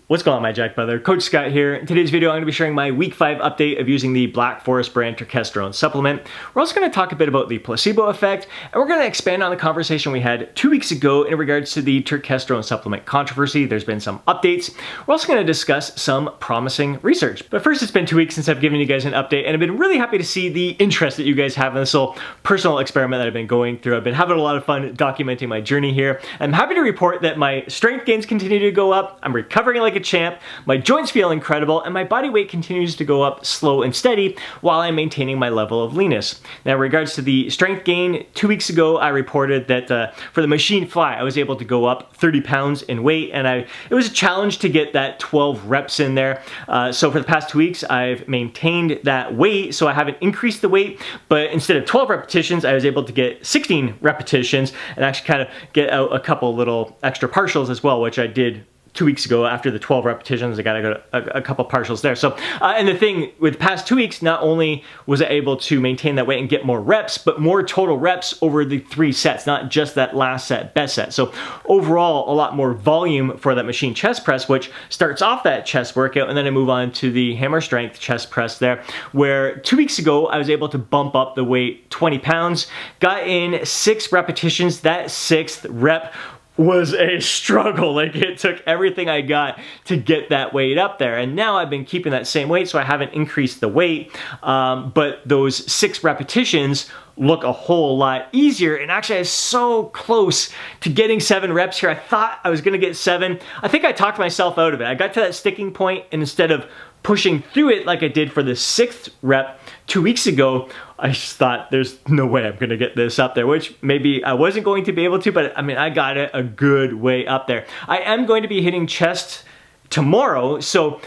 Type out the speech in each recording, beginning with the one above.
What's going on, my Jack brother? Coach Scott here. In today's video, I'm going to be sharing my week 5 update of using the Black Forest brand Turkesterone supplement. We're also going to talk a bit about the placebo effect, and we're going to expand on the conversation we had 2 weeks ago in regards to the Turkesterone supplement controversy. There's been some updates. We're also going to discuss some promising research. But first, it's been 2 weeks since I've given you guys an update, and I've been really happy to see the interest that you guys have in this little personal experiment that I've been going through. I've been having a lot of fun documenting my journey here. I'm happy to report that my strength gains continue to go up. I'm recovering like a champ. My joints feel incredible, and my body weight continues to go up slow and steady while I'm maintaining my level of leanness. Now, in regards to the strength gain, 2 weeks ago I reported that for the machine fly, I was able to go up 30 pounds in weight, and it was a challenge to get that 12 reps in there. So for the past 2 weeks, I've maintained that weight, so I haven't increased the weight, but instead of 12 repetitions, I was able to get 16 repetitions and actually kind of get out a couple little extra partials as well, which I did 2 weeks ago. After the 12 repetitions, I got to go a couple partials there. So, and the thing with the past 2 weeks, not only was I able to maintain that weight and get more reps, but more total reps over the 3 sets, not just that last set, best set. So overall, a lot more volume for that machine chest press, which starts off that chest workout, and then I move on to the hammer strength chest press there, where 2 weeks ago, I was able to bump up the weight 20 pounds, got in 6 repetitions. That 6th rep was a struggle. Like, it took everything I got to get that weight up there. And now I've been keeping that same weight, so I haven't increased the weight. But those 6 repetitions look a whole lot easier, and actually I was so close to getting 7 reps here. I thought I was gonna get 7. I think I talked myself out of it. I got to that sticking point, and instead of pushing through it like I did for the 6th rep 2 weeks ago, I just thought there's no way I'm gonna get this up there, which maybe I wasn't going to be able to, but I mean, I got it a good way up there. I am going to be hitting chest tomorrow, so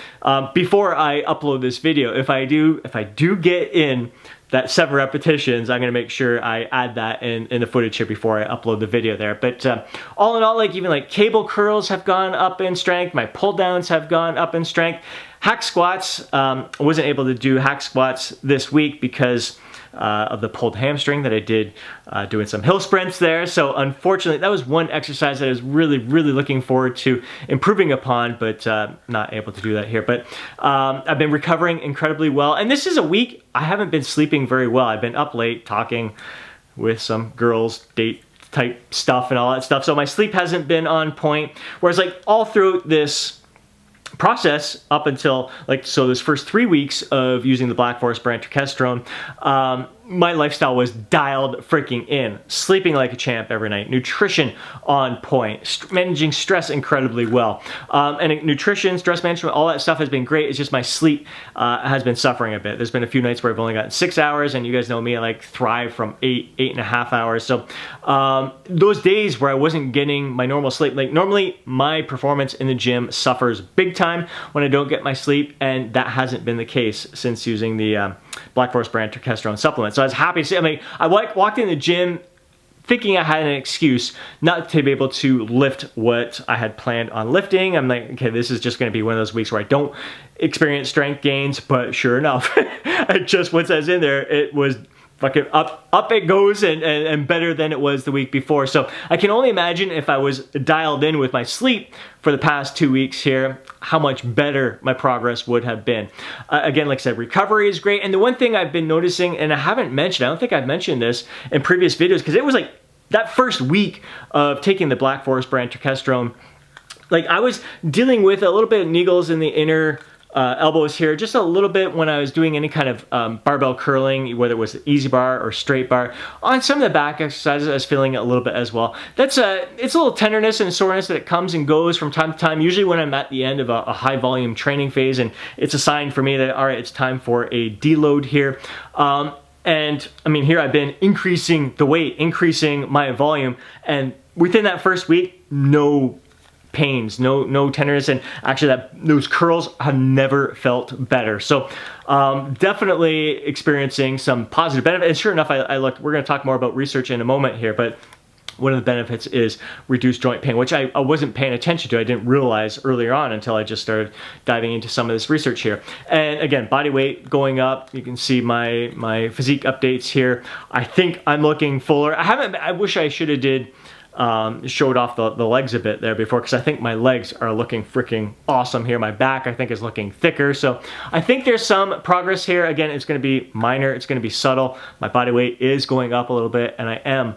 before I upload this video, if I do get in that 7 repetitions, I'm gonna make sure I add that in the footage here before I upload the video there. But all in all, like, even like cable curls have gone up in strength, my pull downs have gone up in strength. Hack squats, I wasn't able to do hack squats this week because of the pulled hamstring that I did doing some hill sprints there. So unfortunately, that was one exercise that I was really looking forward to improving upon, but not able to do that here. But I've been recovering incredibly well. And this is a week I haven't been sleeping very well. I've been up late talking with some girls, date type stuff and all that stuff. So my sleep hasn't been on point. Whereas like all through this process up until this first 3 weeks of using the Black Forest brand Turkesterone, my lifestyle was dialed freaking in. Sleeping like a champ every night, nutrition on point, managing stress incredibly well. And nutrition, stress management, all that stuff has been great. It's just my sleep has been suffering a bit. There's been a few nights where I've only gotten 6 hours, and you guys know me, I like thrive from 8.5 hours. So those days where I wasn't getting my normal sleep, like normally my performance in the gym suffers big time when I don't get my sleep, and that hasn't been the case since using the Black Forest brand Turkesterone supplement. So I was happy to see, I mean, I walked in the gym thinking I had an excuse not to be able to lift what I had planned on lifting. I'm like, okay, this is just gonna be one of those weeks where I don't experience strength gains, but sure enough, once I was in there, it was fucking up it goes, and better than it was the week before. So I can only imagine if I was dialed in with my sleep for the past 2 weeks here, how much better my progress would have been. Again, like I said, recovery is great. And the one thing I've been noticing, and I haven't mentioned, I don't think I've mentioned this in previous videos, because it was like that first week of taking the Black Forest brand Turkesterone, like I was dealing with a little bit of niggles in the inner elbows here, just a little bit when I was doing any kind of barbell curling, whether it was easy bar or straight bar. On some of the back exercises, I was feeling it a little bit as well. It's a little tenderness and soreness that comes and goes from time to time, usually when I'm at the end of a high volume training phase, and it's a sign for me that, all right, it's time for a deload here. And I mean, here I've been increasing the weight, increasing my volume, and within that first week, no pains, no tenderness, and actually those curls have never felt better. So definitely experiencing some positive benefits. And sure enough, I looked, we're going to talk more about research in a moment here, but one of the benefits is reduced joint pain, which I wasn't paying attention to. I didn't realize earlier on until I just started diving into some of this research here. And again, body weight going up. You can see my physique updates here. I think I'm looking fuller. I wish I should have did showed off the legs a bit there before, because I think my legs are looking freaking awesome here. My back, I think, is looking thicker. So I think there's some progress here. Again, it's going to be minor. It's going to be subtle. My body weight is going up a little bit, and I am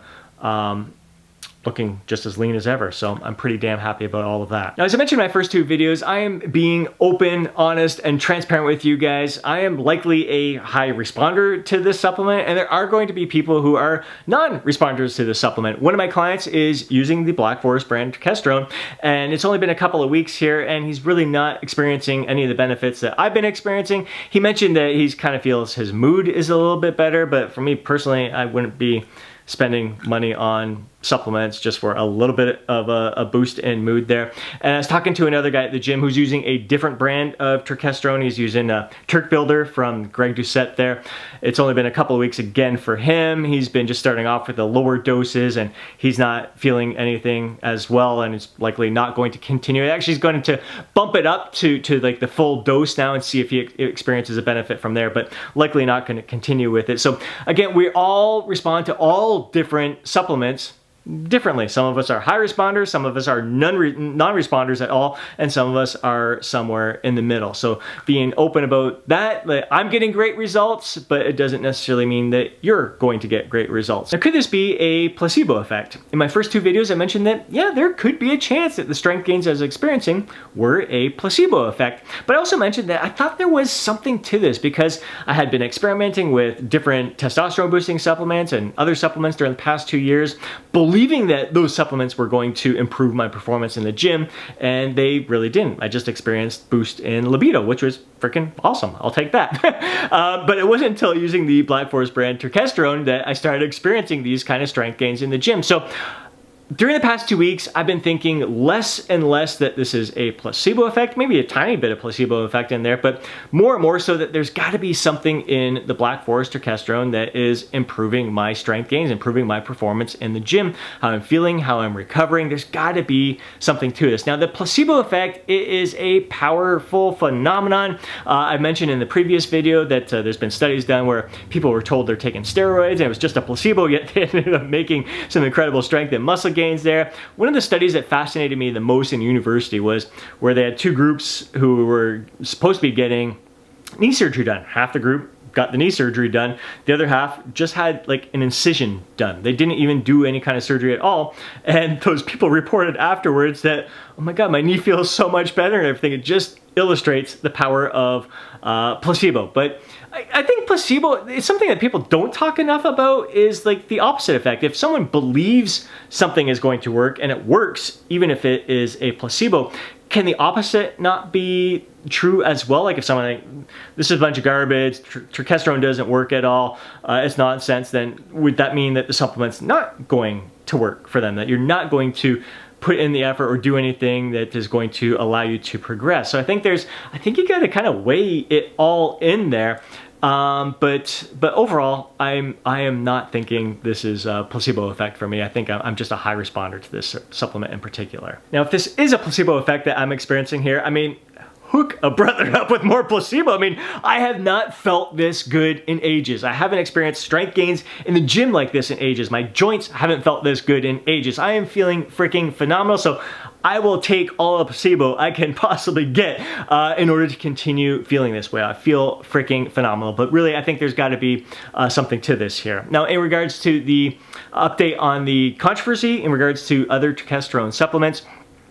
looking just as lean as ever. So I'm pretty damn happy about all of that. Now, as I mentioned in my first two videos, I am being open, honest, and transparent with you guys. I am likely a high responder to this supplement, and there are going to be people who are non-responders to this supplement. One of my clients is using the Black Forest brand Turkesterone, and it's only been a couple of weeks here, and he's really not experiencing any of the benefits that I've been experiencing. He mentioned that he's kind of feels his mood is a little bit better, but for me personally, I wouldn't be spending money on supplements just for a little bit of a boost in mood there. And I was talking to another guy at the gym who's using a different brand of Turkesterone. He's using a Turk Builder from Greg Doucette there. It's only been a couple of weeks again for him. He's been just starting off with the lower doses, and he's not feeling anything as well, and it's likely not going to continue. Actually, he's going to bump it up to like the full dose now and see if he experiences a benefit from there, but likely not going to continue with it. So again, we all respond to all different supplements differently. Some of us are high responders, some of us are non-responders at all, and some of us are somewhere in the middle. So being open about that, like, I'm getting great results, but it doesn't necessarily mean that you're going to get great results. Now, could this be a placebo effect? In my first two videos, I mentioned that, yeah, there could be a chance that the strength gains I was experiencing were a placebo effect. But I also mentioned that I thought there was something to this, because I had been experimenting with different testosterone boosting supplements and other supplements during the past 2 years, believing that those supplements were going to improve my performance in the gym, and they really didn't. I just experienced boost in libido, which was freaking awesome. I'll take that. But it wasn't until using the Black Forest brand Turkesterone that I started experiencing these kind of strength gains in the gym. So during the past 2 weeks, I've been thinking less and less that this is a placebo effect, maybe a tiny bit of placebo effect in there, but more and more so that there's got to be something in the Black Forest Turkesterone that is improving my strength gains, improving my performance in the gym, how I'm feeling, how I'm recovering. There's got to be something to this. Now, the placebo effect, it is a powerful phenomenon. I mentioned in the previous video that there's been studies done where people were told they're taking steroids and it was just a placebo, yet they ended up making some incredible strength and muscle gains there. One of the studies that fascinated me the most in university was where they had two groups who were supposed to be getting knee surgery done. Half the group got the knee surgery done. The other half just had like an incision done. They didn't even do any kind of surgery at all. And those people reported afterwards that, oh my God, my knee feels so much better and everything. It just illustrates the power of placebo. But I think placebo is something that people don't talk enough about, is like the opposite effect. If someone believes something is going to work and it works, even if it is a placebo, can the opposite not be true as well? Like if someone like, this is a bunch of garbage, Turkesterone doesn't work at all, it's nonsense, then would that mean that the supplement's not going to work for them, that you're not going to put in the effort or do anything that is going to allow you to progress? So I think you got to kind of weigh it all in there. But overall, I am not thinking this is a placebo effect for me. I think I'm just a high responder to this supplement in particular. Now, if this is a placebo effect that I'm experiencing here, I mean, hook a brother up with more placebo. I mean, I have not felt this good in ages. I haven't experienced strength gains in the gym like this in ages. My joints haven't felt this good in ages. I am feeling freaking phenomenal. So I will take all the placebo I can possibly get in order to continue feeling this way. I feel freaking phenomenal. But really, I think there's got to be something to this here. Now, in regards to the update on the controversy, in regards to other Turkesterone supplements,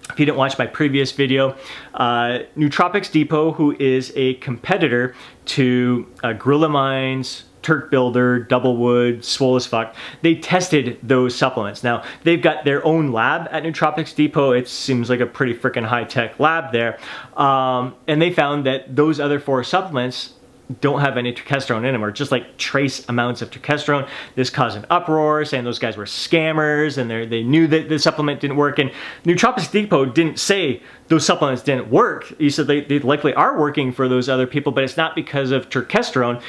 if you didn't watch my previous video, Nootropics Depot, who is a competitor to Gorilla Minds, Turk Builder, Doublewood, Swole as Fuck, they tested those supplements. Now, they've got their own lab at Nootropics Depot. It seems like a pretty freaking high-tech lab there. And they found that those other 4 supplements don't have any Turkesterone in them, or just like trace amounts of Turkesterone. This caused an uproar, saying those guys were scammers and they knew that the supplement didn't work. And Nootropics Depot didn't say those supplements didn't work. He said they likely are working for those other people, but it's not because of Turkesterone.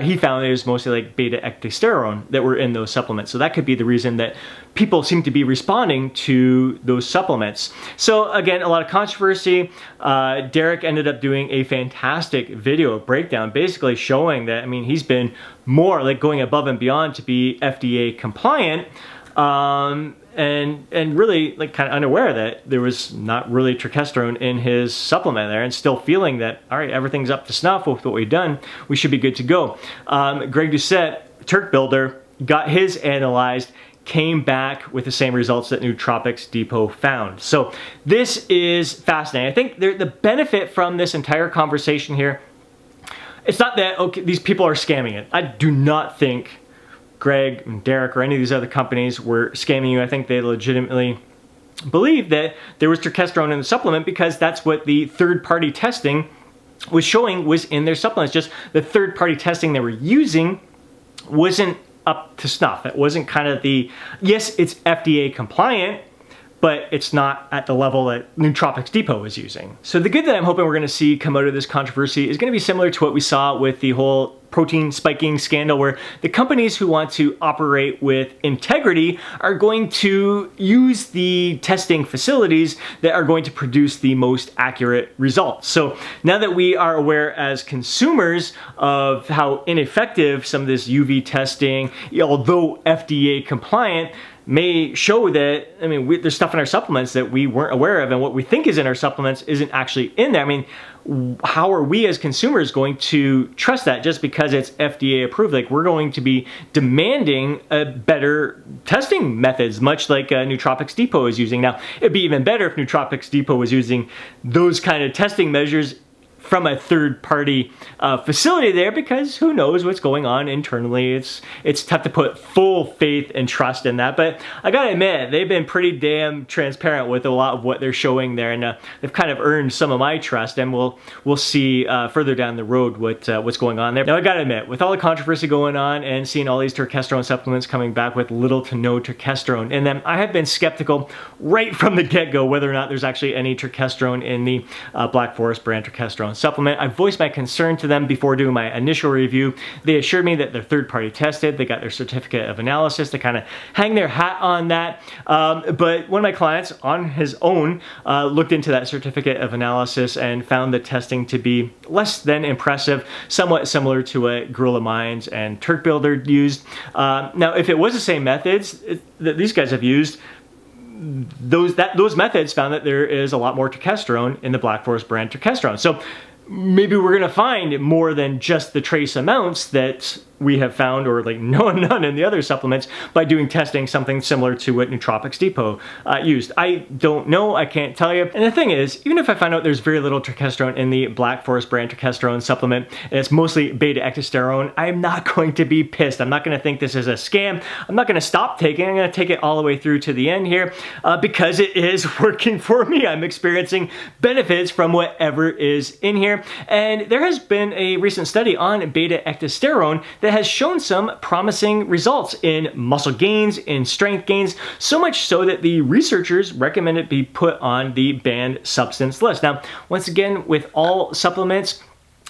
He found it was mostly like beta-ecdysterone that were in those supplements. So that could be the reason that people seem to be responding to those supplements. So again, a lot of controversy. Derek ended up doing a fantastic video breakdown, basically showing that, I mean, he's been more like going above and beyond to be FDA compliant. and really like kind of unaware that there was not really turkesterone in his supplement there, and still feeling that, all right, everything's up to snuff with what we've done, we should be good to go. Greg Doucette, Turk Builder, got his analyzed, came back with the same results that Nootropics Depot found. So this is fascinating. I think the benefit from this entire conversation here, it's not that, okay, these people are scamming it. I do not think Greg and Derek or any of these other companies were scamming you. I think they legitimately believed that there was turkesterone in the supplement because that's what the third-party testing was showing was in their supplements. Just the third-party testing they were using wasn't up to snuff. It wasn't kind of the, yes, it's FDA compliant, but it's not at the level that Nootropics Depot is using. So the good that I'm hoping we're gonna see come out of this controversy is gonna be similar to what we saw with the whole protein spiking scandal, where the companies who want to operate with integrity are going to use the testing facilities that are going to produce the most accurate results. So now that we are aware as consumers of how ineffective some of this UV testing, although FDA compliant, may show that, I mean, there's stuff in our supplements that we weren't aware of, and what we think is in our supplements isn't actually in there. I mean, how are we as consumers going to trust that just because it's FDA approved? Like, we're going to be demanding better testing methods, much like Nootropics Depot is using. Now, it'd be even better if Nootropics Depot was using those kind of testing measures from a third-party facility there, because who knows what's going on internally. It's tough to put full faith and trust in that, but I gotta admit, they've been pretty damn transparent with a lot of what they're showing there, and they've kind of earned some of my trust, and we'll see further down the road what's going on there. Now, I gotta admit, with all the controversy going on and seeing all these turkesterone supplements coming back with little to no turkesterone in them, I have been skeptical right from the get-go whether or not there's actually any turkesterone in the Black Forest brand turkesterone supplement. I voiced my concern to them before doing my initial review. They assured me that they're third-party tested. They got their certificate of analysis to kind of hang their hat on that. But one of my clients, on his own, looked into that certificate of analysis and found the testing to be less than impressive, somewhat similar to what Gorilla Minds and Turk Builder used. Now, if it was the same methods that these guys have used, those methods found that there is a lot more turkesterone in the Black Forest brand turkesterone. So maybe we're gonna find more than just the trace amounts that we have found, or like none in the other supplements, by doing testing something similar to what Nootropics Depot used. I don't know, I can't tell you. And the thing is, even if I find out there's very little turkesterone in the Black Forest brand turkesterone supplement, and it's mostly beta-ectosterone, I'm not going to be pissed. I'm not gonna think this is a scam. I'm not gonna stop taking it. I'm gonna take it all the way through to the end here, because it is working for me. I'm experiencing benefits from whatever is in here. And there has been a recent study on beta-ectosterone that has shown some promising results in muscle gains, in strength gains, so much so that the researchers recommend it be put on the banned substance list. Now, once again, with all supplements,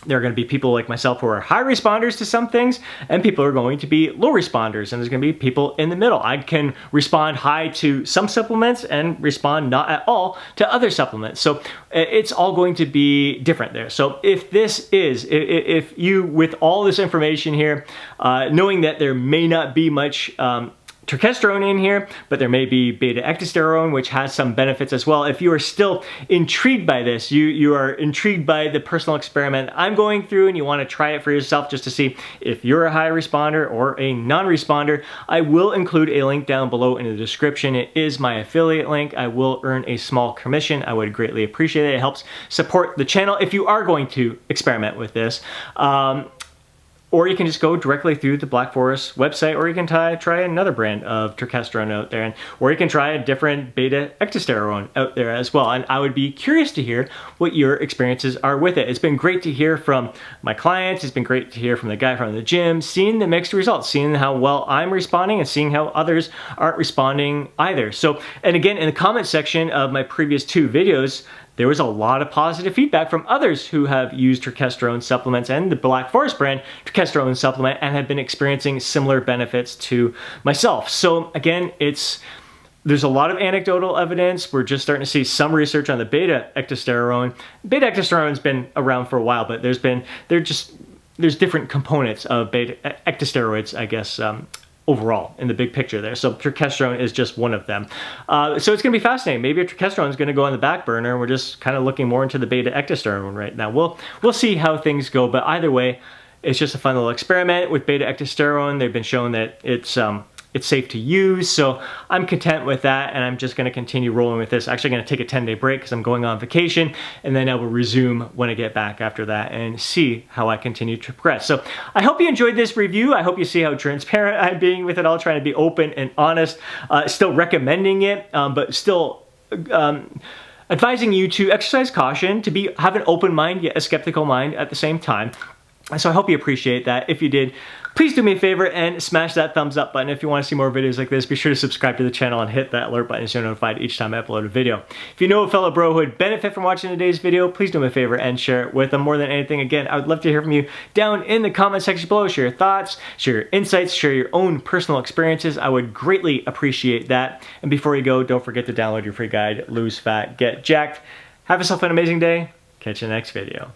there are going to be people like myself who are high responders to some things, and people are going to be low responders, and there's going to be people in the middle. I can respond high to some supplements and respond not at all to other supplements. So it's all going to be different there. So if you, with all this information here, knowing that there may not be much turkesterone in here, but there may be beta-ectosterone, which has some benefits as well. If you are still intrigued by this, you are intrigued by the personal experiment I'm going through, and you want to try it for yourself just to see if you're a high responder or a non-responder, I will include a link down below in the description. It is my affiliate link. I will earn a small commission. I would greatly appreciate it. It helps support the channel if you are going to experiment with this. Or you can just go directly through the Black Forest website, or you can try another brand of turkesterone out there, or you can try a different beta-ectosterone out there as well. And I would be curious to hear what your experiences are with it. It's been great to hear from my clients. It's been great to hear from the guy from the gym, seeing the mixed results, seeing how well I'm responding, and seeing how others aren't responding either. So, and again, in the comment section of my previous 2 videos, there was a lot of positive feedback from others who have used turkesterone supplements and the Black Forest brand turkesterone supplement and have been experiencing similar benefits to myself. So again, there's a lot of anecdotal evidence. We're just starting to see some research on the beta-ectosterone. Beta-ectosterone's been around for a while, but there's different components of beta-ectosteroids, I guess, overall in the big picture there. So turkesterone is just one of them. So it's going to be fascinating. Maybe turkesterone is going to go on the back burner, and we're just kind of looking more into the beta-ectosterone right now. We'll see how things go, but either way, it's just a fun little experiment with beta-ectosterone. They've been shown that it's safe to use, so I'm content with that, and I'm just going to continue rolling with this. Actually, going to take a 10-day break because I'm going on vacation, and then I will resume when I get back after that and see how I continue to progress. So I hope you enjoyed this review. I hope you see how transparent I'm being with it all, trying to be open and honest, still recommending it, but still advising you to exercise caution, to have an open mind yet a skeptical mind at the same time. So I hope you appreciate that. If you did, please do me a favor and smash that thumbs up button. If you want to see more videos like this, be sure to subscribe to the channel and hit that alert button so you're notified each time I upload a video. If you know a fellow bro who would benefit from watching today's video, please do me a favor and share it with them. More than anything, again, I would love to hear from you down in the comment section below. Share your thoughts, share your insights, share your own personal experiences. I would greatly appreciate that. And before you go, don't forget to download your free guide, Lose Fat, Get Jacked. Have yourself an amazing day. Catch you in the next video.